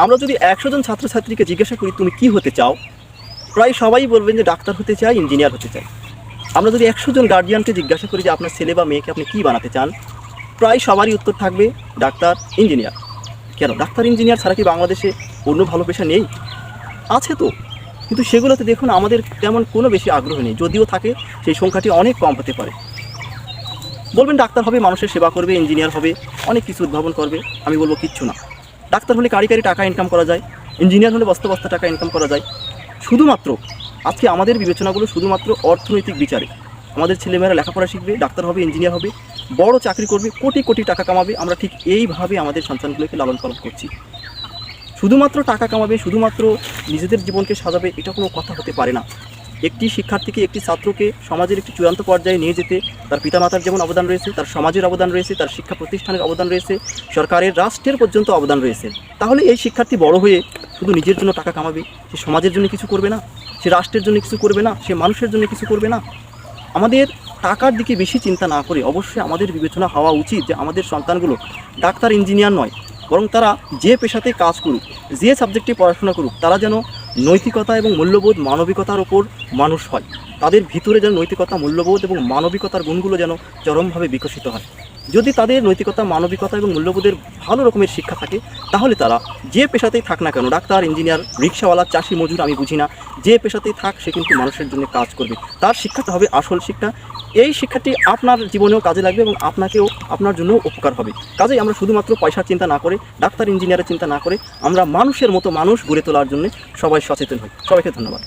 আমরা যদি 100 জন ছাত্রছাত্রীকে জিজ্ঞাসা করি তুমি কি হতে চাও, প্রায় সবাই বলবেন যে ডাক্তার হতে চাই, ইঞ্জিনিয়ার হতে চাই। আমরা যদি 100 জন গার্জিয়ানকে জিজ্ঞাসা করি যে আপনার ছেলে বা মেয়েকে আপনি কী বানাতে চান, প্রায় সবারই উত্তর থাকবে ডাক্তার, ইঞ্জিনিয়ার। কেন? ডাক্তার ইঞ্জিনিয়ার ছাড়া কি বাংলাদেশে অন্য ভালো পেশা নেই? আছে তো, কিন্তু সেগুলোতে দেখুন আমাদের তেমন কোনো বেশি আগ্রহ নেই। যদিও থাকে সেই সংখ্যাটি অনেক কম হতে পারে। বলবেন ডাক্তার হবে, মানুষের সেবা করবে, ইঞ্জিনিয়ার হবে, অনেক কিছু উদ্ভাবন করবে। আমি বলবো কিচ্ছু না। ডাক্তার হলে কারি কারি টাকা ইনকাম করা যায়, ইঞ্জিনিয়ার হলে বস্তা বস্তা টাকা ইনকাম করা যায়। শুধুমাত্র আজকে আমাদের বিবেচনাগুলো শুধুমাত্র অর্থনৈতিক বিচারে। আমাদের ছেলেমেয়েরা লেখাপড়া শিখবে, ডাক্তার হবে, ইঞ্জিনিয়ার হবে, বড় চাকরি করবে, কোটি কোটি টাকা কামাবে। আমরা ঠিক এইভাবে আমাদের সন্তানগুলোকে লালন পালন করছি। শুধুমাত্র টাকা কামাবে, শুধুমাত্র নিজেদের জীবনকে সাজাবে, এটা কোনো কথা হতে পারে না। একটি শিক্ষার্থীকে, একটি ছাত্রকে সমাজের একটি চূড়ান্ত পর্যায়ে নিয়ে যেতে তার পিতামাতার যেমন অবদান রয়েছে, তার সমাজের অবদান রয়েছে, তার শিক্ষা প্রতিষ্ঠানের অবদান রয়েছে, সরকারের, রাষ্ট্রের পর্যন্ত অবদান রয়েছে। তাহলে এই শিক্ষার্থী বড় হয়ে শুধু নিজের জন্য টাকা কামাবে, সে সমাজের জন্য কিছু করবে না, সে রাষ্ট্রের জন্য কিছু করবে না, সে মানুষের জন্য কিছু করবে না। আমাদের টাকার দিকে বেশি চিন্তা না করে অবশ্যই আমাদের বিবেচনা হওয়া উচিত যে আমাদের সন্তানগুলো ডাক্তার, ইঞ্জিনিয়ার নয়, বরং তারা যে পেশাতে কাজ করুক, যে সাবজেক্টে পড়াশোনা করুক, তারা যেন নৈতিকতা এবং মূল্যবোধ, মানবিকতার ওপর মানুষ হয়। তাদের ভিতরে যেন নৈতিকতা, মূল্যবোধ এবং মানবিকতার গুণগুলো যেন চরমভাবে বিকশিত হয়। যদি তাদের নৈতিকতা, মানবিকতা এবং মূল্যবোধের ভালো রকমের শিক্ষা থাকে, তাহলে তারা যে পেশাতেই থাক না কেন, ডাক্তার, ইঞ্জিনিয়ার, রিক্সাওয়ালা, চাষি, মজুর, আমি বুঝি না, যে পেশাতেই থাক সে কিন্তু মানুষের জন্য কাজ করবে। তার শিক্ষাটা হবে আসল শিক্ষা। এই শিক্ষাটি আপনার জীবনেও কাজে লাগবে এবং আপনাকেও, আপনার জন্যও উপকার হবে। কাজেই আমরা শুধুমাত্র পয়সার চিন্তা না করে, ডাক্তার, ইঞ্জিনিয়ারের চিন্তা না করে, আমরা মানুষের মতো মানুষ গড়ে তোলার জন্য সবাই সচেতন হই। সবাইকে ধন্যবাদ।